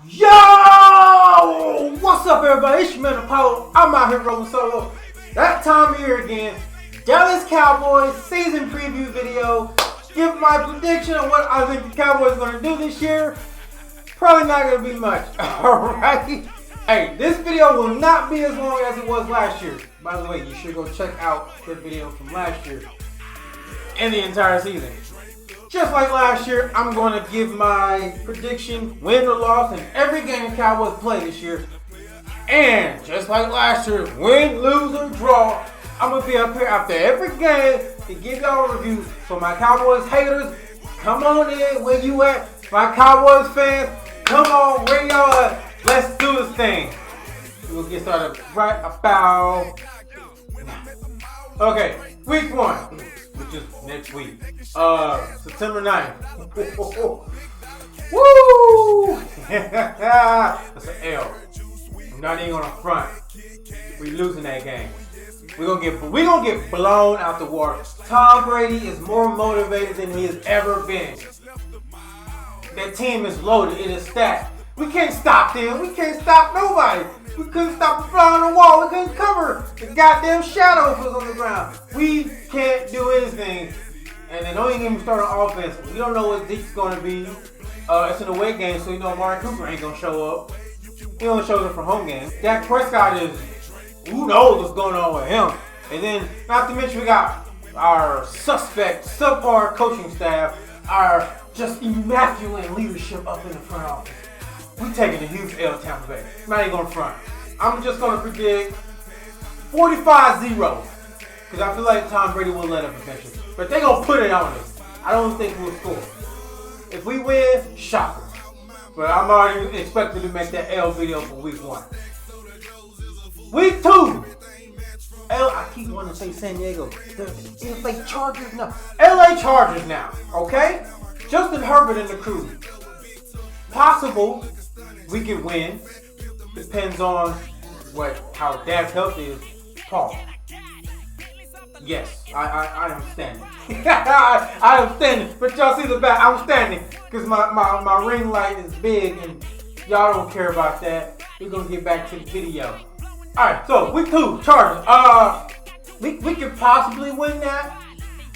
Yo! What's up, everybody? It's your man Apollo. I'm out here rolling solo. That time of year again. Dallas Cowboys season preview video. Give my prediction on what I think the Cowboys are going to do this year. Probably not going to be much. Alright? Hey, this video will not be as long as it was last year. By the way, you should go check out the video from last year and the entire season. Just like last year, I'm going to give my prediction, win or loss, in every game the Cowboys play this year. And just like last year, win, lose, or draw, I'm going to be up here after every game to give y'all a review. So my Cowboys haters, come on in, where you at? My Cowboys fans, come on, where y'all at? Let's do this thing. We'll get started right about now. Okay, week 1. Which is next week. September 9th. Woo! That's an L. I'm not even gonna front. We losing that game. We're gonna get blown out the water. Tom Brady is more motivated than he has ever been. That team is loaded. It is stacked. We can't stop them. We can't stop nobody. We couldn't stop the fly on the wall. We couldn't cover the goddamn shadow if it was on the ground. We can't do anything. And then don't even get me started on offense. We don't know what Zeke's going to be. It's an away game, so you know Amari Cooper ain't going to show up. He only shows up for home games. Dak Prescott is, who knows what's going on with him. And then, not to mention, we got our subpar coaching staff, our just immaculate leadership up in the front office. We taking a huge L Tampa Bay. I'm not even going to front. I'm just going to predict 45-0. Because I feel like Tom Brady will let up eventually. But they're going to put it on us. I don't think we'll score. If we win, shocker. But I'm already expected to make that L video for week 1. Week 2. I keep wanting to say San Diego. The LA Chargers now. LA Chargers now. Okay? Justin Herbert and the crew. Possible we could win. Depends on how Dak's health is. Paul. Yes, I am standing. I am standing. But y'all see the back. I'm standing because my ring light is big and y'all don't care about that. We're gonna get back to the video. Alright, so week 2, Chargers. We could possibly win that.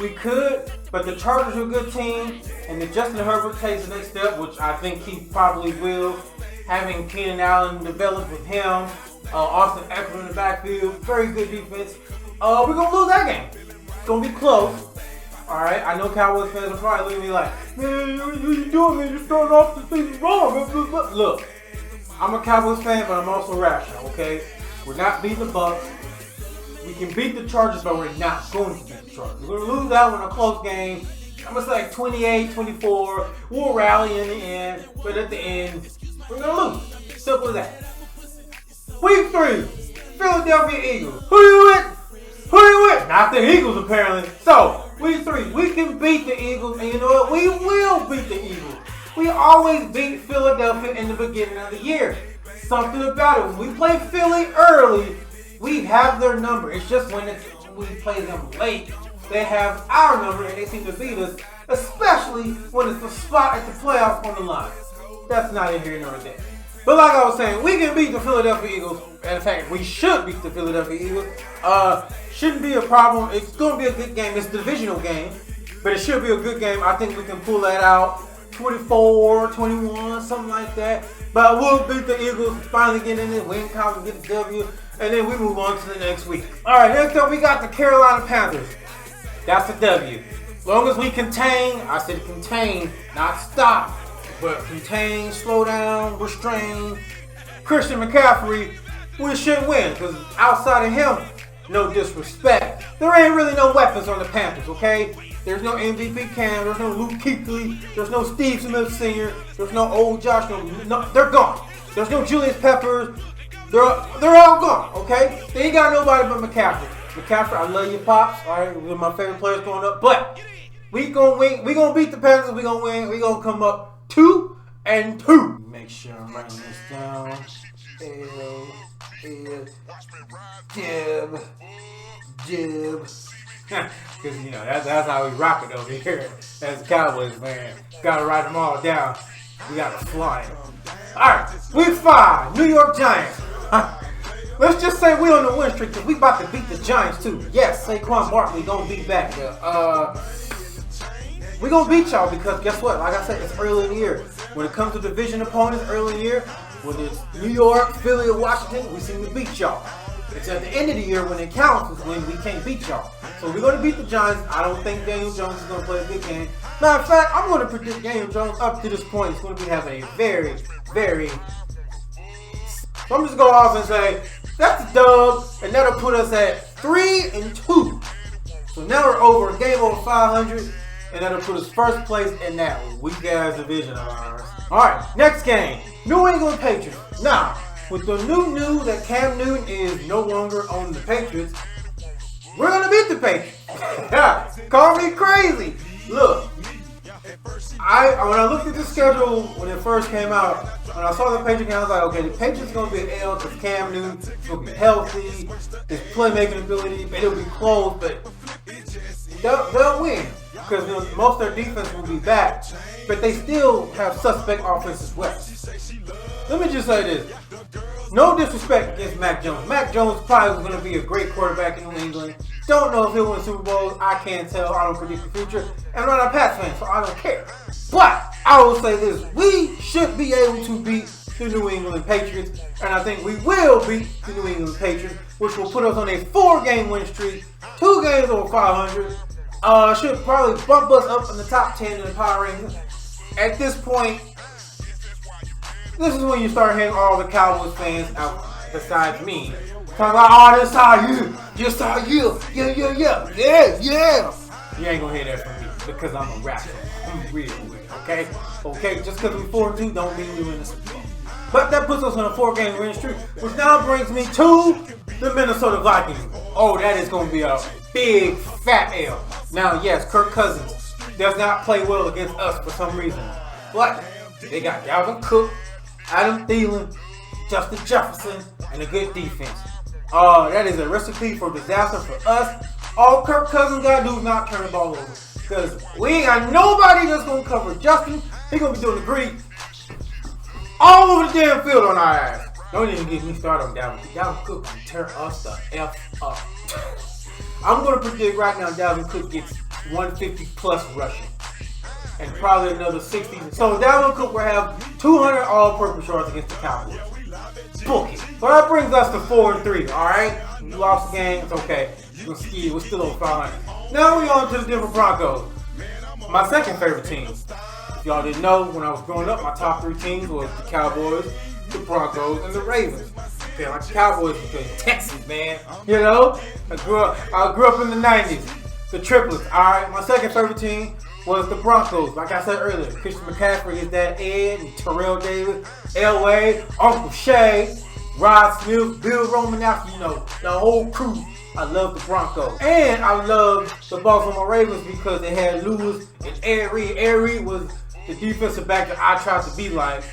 We could, but the Chargers are a good team, and if Justin Herbert takes the next step, which I think he probably will, having Keenan Allen develop with him, Austin Eckler in the backfield, very good defense. We're going to lose that game. It's going to be close. All right, I know Cowboys fans are probably looking at me like, man, what are you doing, man? You're starting off the season wrong. Look, I'm a Cowboys fan, but I'm also rational, okay? We're not beating the Bucs. We can beat the Chargers, but we're not going to beat the Chargers. We're going to lose that one in a close game. I'm going to say like 28-24. We'll rally in the end, but at the end, we're going to lose. Simple as that. Week 3, Philadelphia Eagles. Who you with? Who you with? Not the Eagles, apparently. So, week 3, we can beat the Eagles, and you know what? We will beat the Eagles. We always beat Philadelphia in the beginning of the year. Something about it. When we play Philly early, we have their number. It's just when we play them late, they have our number and they seem to beat us, especially when it's a spot at the playoffs on the line. That's not in here nor there. But like I was saying, we can beat the Philadelphia Eagles. In fact, we should beat the Philadelphia Eagles. Shouldn't be a problem. It's going to be a good game. It's a divisional game, but it should be a good game. I think we can pull that out. 24-21, something like that. But we'll beat the Eagles, finally get in there, win count, get the W, and then we move on to the next week. All right, next up we got the Carolina Panthers. That's a W. As long as we contain, I said contain, not stop, but contain, slow down, restrain Christian McCaffrey, we should win. Because outside of him, no disrespect, there ain't really no weapons on the Panthers, okay? There's no MVP Cam, there's no Luke Kuechly, there's no Steve Smith Sr., there's no old Josh, no, they're gone. There's no Julius Peppers, they're all gone, okay? They ain't got nobody but McCaffrey. McCaffrey, I love you, Pops, all right? One of my favorite players going up, but we gonna win, we gonna beat the Panthers, we gonna win, we gonna come up 2-2. Make sure I'm writing this down. Jib. Because, you know, that's how we rock it over here as Cowboys, man. Gotta write them all down. We gotta fly it. Alright, right, week 5, New York Giants. Let's just say we on the win streak because we about to beat the Giants too. Yes, Saquon Barkley gonna be back. We gonna beat y'all because guess what? Like I said, it's early in the year. When it comes to division opponents early in the year, whether it's New York, Philly, or Washington, we seem to beat y'all. It's at the end of the year when it counts is when we can't beat y'all. So we're gonna beat the Giants. I don't think Daniel Jones is gonna play a good game. Matter of fact, I'm gonna predict Daniel Jones up to this point is gonna be having a very, very. So I'm just going off and say that's a dub, and that'll put us at 3-2. So now we're over a game over 500. And that'll put us first place in that weak ass division of ours. Alright, next game. New England Patriots. Now, with the new news that Cam Newton is no longer on the Patriots, we're gonna beat the Patriots. Call me crazy. Look, when I looked at the schedule when it first came out, when I saw the Patriots game, I was like, okay, the Patriots gonna be an L because Cam Newton is gonna be healthy, his playmaking ability, it'll be close, but they'll win. Because most of their defense will be back, but they still have suspect offensive weapons. Let me just say this. No disrespect against Mac Jones. Mac Jones probably was going to be a great quarterback in New England. Don't know if he'll win Super Bowls. I can't tell. I don't predict the future. And I'm not a Pats fan, so I don't care. But I will say this. We should be able to beat the New England Patriots. And I think we will beat the New England Patriots, which will put us on a 4-game win streak. 2 games over 500. Should probably bump us up in the top 10 in the power rankings. At this point, this is when you start hearing all the Cowboys fans out besides me. Talking about, oh, this how you. Just how you. Yeah. You ain't gonna hear that from me because I'm a rapper. I'm real with it, okay? Okay, just because we 4-2 don't mean we win the Super Bowl. But that puts us on a 4-game win streak, which now brings me to the Minnesota Vikings. Oh, that is gonna be a big fat L. Now, yes, Kirk Cousins does not play well against us for some reason. But they got Dalvin Cook, Adam Thielen, Justin Jefferson, and a good defense. That is a recipe for disaster for us. All Kirk Cousins got to do is not turn the ball over. Because we ain't got nobody that's going to cover Justin. He's going to be doing the Greek all over the damn field on our ass. Don't even get me started on Dalvin. Dalvin Cook can tear us the F up. I'm going to predict right now Dalvin Cook gets 150 plus rushing. And probably another 60. So Dalvin Cook will have 200 all-purpose yards against the Cowboys. Book it. So that brings us to 4-3, alright? We lost the game, it's okay. We're still over 500. Now we on to the Denver Broncos. My second favorite team. If y'all didn't know, when I was growing up, my top 3 teams was the Cowboys, the Broncos, and the Ravens. Okay, like the Cowboys because Texas, man. You know? I grew up in the 90s. The triplets, alright? My second favorite team was the Broncos. Like I said earlier, Christian McCaffrey is that Ed, and Terrell Davis, Elway, Uncle Shay, Rod Smith, Bill Romanowski, you know, the whole crew. I love the Broncos. And I love the Baltimore Ravens because they had Lewis and Ed Reed. Ed Reed was the defensive back that I tried to be like.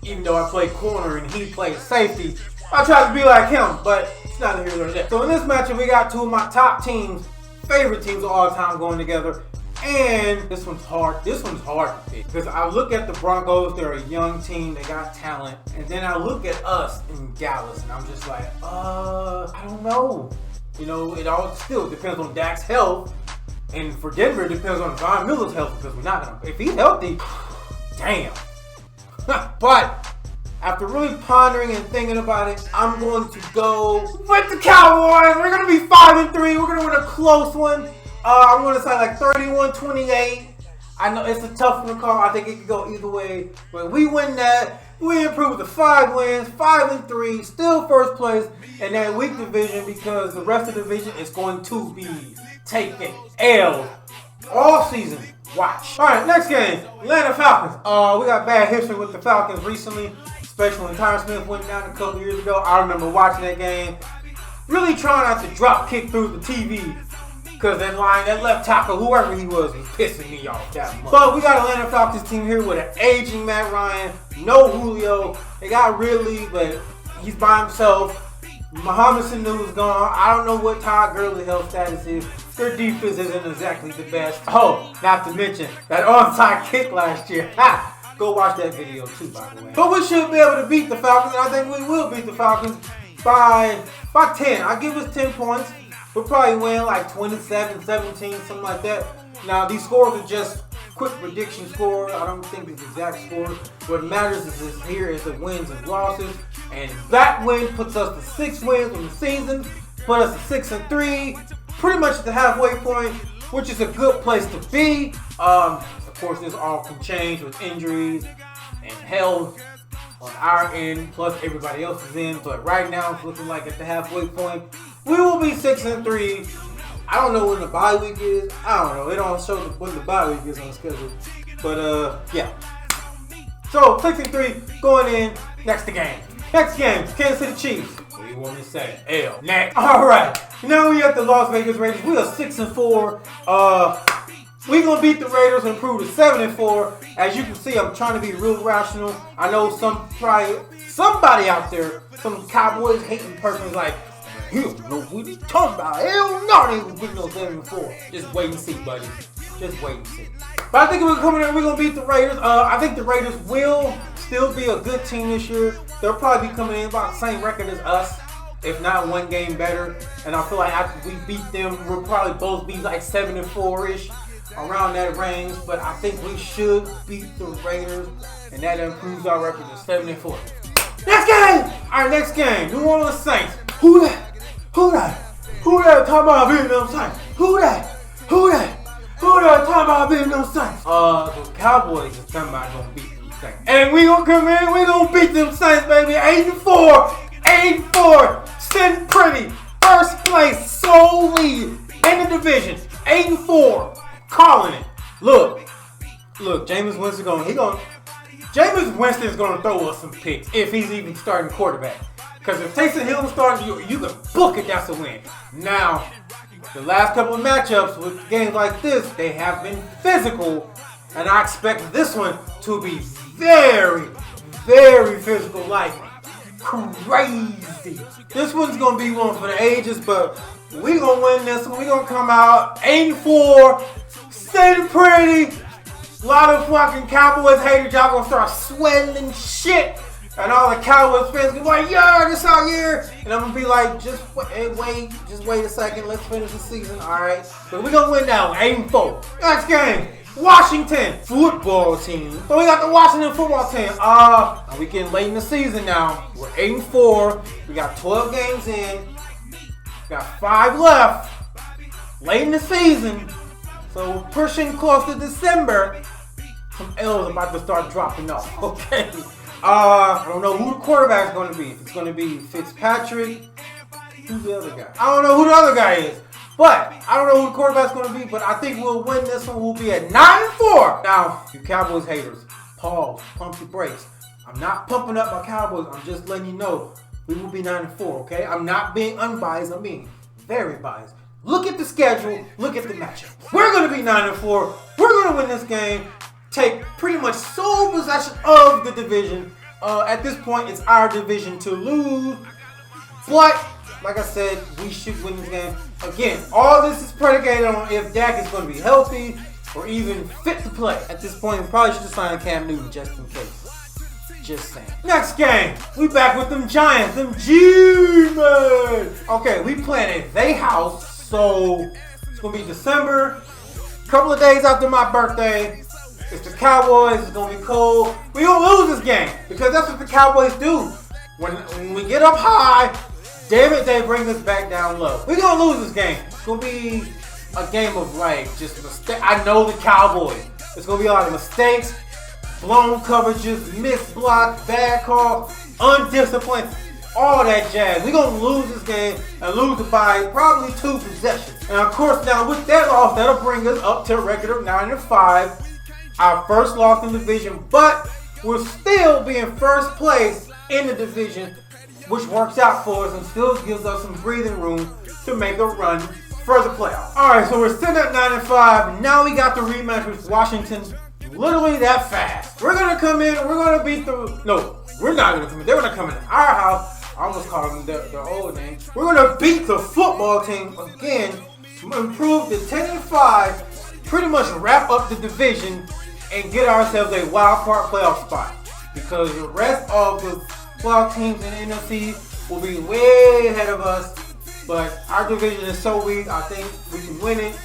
Even though I played corner and he played safety, I tried to be like him, but it's not here nor there. So in this matchup, we got 2 of my top teams, favorite teams of all time going together. And this one's hard. This one's hard to pick because I look at the Broncos. They're a young team. They got talent. And then I look at us in Dallas, and I'm just like, I don't know. You know, it all still depends on Dak's health. And for Denver, it depends on Von Miller's health because we're not gonna. If he's healthy, damn. But after really pondering and thinking about it, I'm going to go with the Cowboys. We're gonna be 5-3. We're gonna win a close one. I'm going to say like 31-28. I know it's a tough one to call. I think it could go either way. But we win that. We improve to 5 wins, 5-3, still first place in that weak division because the rest of the division is going to be taking L all season. Watch. All right, next game, Atlanta Falcons. We got bad history with the Falcons recently, especially when Tyron Smith went down a couple years ago. I remember watching that game, really trying not to drop kick through the TV. Because that left tackle, whoever he was pissing me off that much. But we got Atlanta Falcons team here with an aging Matt Ryan, no Julio. They got Ridley, but he's by himself. Mohamed Sanu is gone. I don't know what Todd Gurley's health status is. Their defense isn't exactly the best. Oh, not to mention that onside kick last year. Go watch that video too, by the way. But we should be able to beat the Falcons, and I think we will beat the Falcons by 10. I give us 10 points. We'll probably win like 27, 17, something like that. Now, these scores are just quick prediction scores. I don't think it's exact scores. What matters is here is the wins and losses. And that win puts us to 6 wins in the season. Put us to 6-3. Pretty much at the halfway point, which is a good place to be. Of course, this all can change with injuries and health on our end, plus everybody else's end. But right now, it's looking like at the halfway point, we will be 6-3. I don't know when the bye week is. I don't know. It don't show when the bye week is on the schedule. But yeah. So 6-3 going in. Next game. Next game, Kansas City Chiefs. What do you want me to say? L. Next. All right. Now we at the Las Vegas Raiders. We are 6-4. We gonna beat the Raiders and improve to 7-4. As you can see, I'm trying to be real rational. I know somebody out there, some Cowboys hating person is like, he don't know what he's talking about. Hell no, they ain't getting no 7-4. Just wait and see, buddy. Just wait and see. But I think we're coming in. We're gonna beat the Raiders. I think the Raiders will still be a good team this year. They'll probably be coming in about the same record as us, if not one game better. And I feel like after we beat them, we'll probably both be like 7-4-ish. Around that range, but I think we should beat the Raiders, and that improves our record to 7-4. Next game! Alright, next game. New Orleans Saints. Who that? Who that? Who that talking about beating them Saints? Who that? Who that? Who that talking about beating them Saints? The Cowboys is talking about gonna beat them Saints. And we gonna come in, we gonna beat them Saints, baby. 8-4. 8-4. Sitting pretty. First place solely in the division. 8-4. Calling it. Look, Jameis Winston's gonna throw us some picks if he's even starting quarterback. Because if Taysom Hill's starting, you can book it. That's a win. Now, the last couple of matchups with games like this, they have been physical, and I expect this one to be very, very physical, like crazy. This one's gonna be one for the ages, but we gonna win this one. We gonna come out 8-4. Sitting pretty. A lot of fucking Cowboys haters, y'all gonna start sweating and shit. And all the Cowboys fans gonna be like, yeah, this our year. And I'm gonna be like, just wait a second. Let's finish the season, alright? But we gonna win that one, 8-4. Next game, Washington football team. So we got the Washington football team. We getting late in the season now. We're 8-4. We got 12 games in. We got 5 left. Late in the season. So we're pushing close to December. Some L's about to start dropping off. Okay. I don't know who the quarterback's going to be. If it's going to be Fitzpatrick. Who's the other guy? I don't know who the other guy is. But I don't know who the quarterback's going to be. But I think we'll win this one. We'll be at 9-4. Now, you Cowboys haters, pause. Pump your brakes. I'm not pumping up my Cowboys. I'm just letting you know we will be 9-4. Okay. I'm not being unbiased. I'm being very biased. Look at the schedule. Look at the matchup. We're going to be 9-4. We're going to win this game. Take pretty much sole possession of the division. At this point, it's our division to lose. But, like I said, we should win this game. Again, all this is predicated on if Dak is going to be healthy or even fit to play. At this point, we probably should have signed Cam Newton just in case. Just saying. Next game, we back with them Giants, them G-Men. Okay, we playing at they house. So, it's going to be December, a couple of days after my birthday. It's the Cowboys. It's going to be cold. We're going to lose this game because that's what the Cowboys do. When we get up high, they bring us back down low. We're going to lose this game. It's going to be a game of like just mistakes. I know the Cowboys. It's going to be a lot of mistakes, blown coverages, missed blocks, bad call, undisciplined. All that jazz. We're going to lose this game and lose it by probably 2 possessions. And of course, now with that loss, that'll bring us up to a record of 9-5. Our first loss in the division, but we'll still be in first place in the division, which works out for us and still gives us some breathing room to make a run for the playoffs. Alright, so we're sitting at 9-5. Now we got the rematch with Washington. Literally that fast. We're going to come in, we're going to beat the... No, we're not going to come in. They're going to come in our house. I almost called them their old name. We're going to beat the football team again to improve to 10-5, pretty much wrap up the division, and get ourselves a wild card playoff spot. Because the rest of the playoff teams in the NFC will be way ahead of us. But our division is so weak, I think we can win it.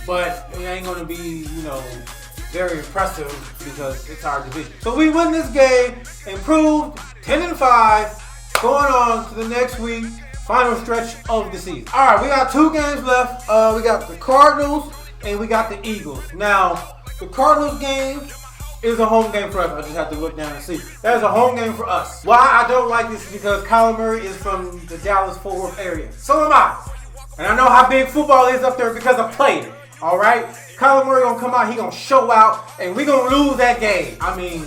But it ain't going to be, very impressive because it's our division. So we win this game, improved 10-5, going on to the next week, final stretch of the season. All right, we got 2 games left. We got the Cardinals and we got the Eagles. Now, the Cardinals game is a home game for us. I just have to look down and see. That is a home game for us. Why I don't like this is because Kyler Murray is from the Dallas-Fort Worth area. So am I. And I know how big football is up there because I played it. All right? Kyler Murray gonna come out, he gonna show out, and we gonna lose that game. I mean,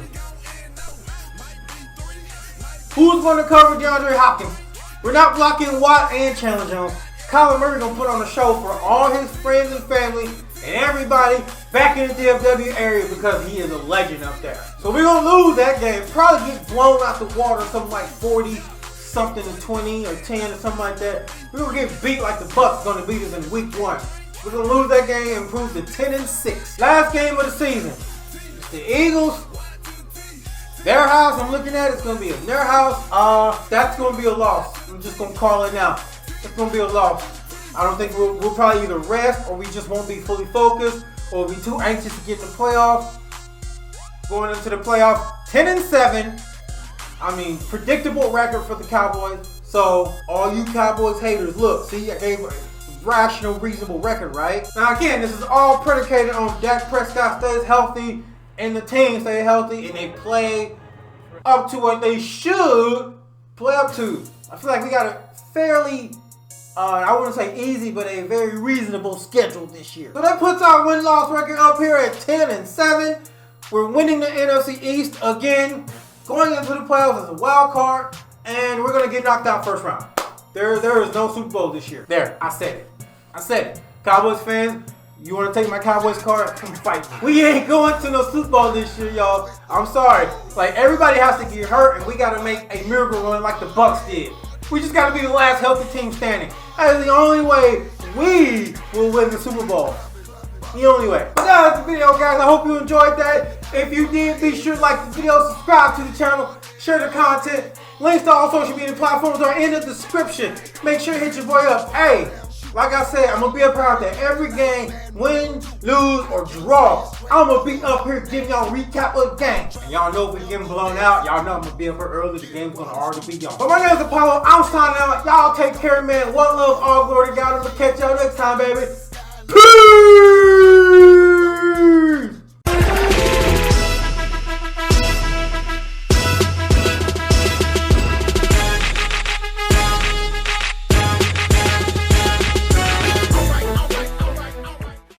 who's gonna cover DeAndre Hopkins? We're not blocking Watt and Chandler Jones. Kyler Murray gonna put on a show for all his friends and family and everybody back in the DFW area because he is a legend up there. So we're gonna lose that game. Probably get blown out the water, something like 40-something to 20 or 10 or something like that. We're gonna get beat like the Bucs gonna beat us in week 1. We're going to lose that game and improve to 10-6. Last game of the season. The Eagles. Their house, I'm looking at it, it's going to be in their house. That's going to be a loss. I'm just going to call it now. It's going to be a loss. I don't think we'll probably either rest or we just won't be fully focused or we'll be too anxious to get in the playoffs. Going into the playoffs, 10-7. I mean, predictable record for the Cowboys. So, all you Cowboys haters, look, see, I gave rational, reasonable record, right? Now again, this is all predicated on Dak Prescott stays healthy and the team stay healthy and they play up to what they should play up to. I feel like we got a fairly, I wouldn't say easy, but a very reasonable schedule this year. So that puts our win-loss record up here at 10-7. We're winning the NFC East again, going into the playoffs as a wild card, and we're gonna get knocked out first round. There is no Super Bowl this year. There, I said it. Cowboys fans, you want to take my Cowboys card? Come fight me. We ain't going to no Super Bowl this year, y'all. I'm sorry. Like, everybody has to get hurt, and we got to make a miracle run like the Bucs did. We just got to be the last healthy team standing. That is the only way we will win the Super Bowl. The only way. But that's the video, guys. I hope you enjoyed that. If you did, be sure to like the video, subscribe to the channel, share the content. Links to all social media platforms are in the description. Make sure you hit your boy up. Hey, like I said, I'm going to be up here out there every game, win, lose, or draw. I'm going to be up here giving y'all a recap of the game. And y'all know if we're getting blown out, y'all know I'm going to be up here early. The game's going to already be on. But my name is Apollo. I'm signing out. Y'all take care, man. One love, all glory to God. I'm going to catch y'all next time, baby. Peace!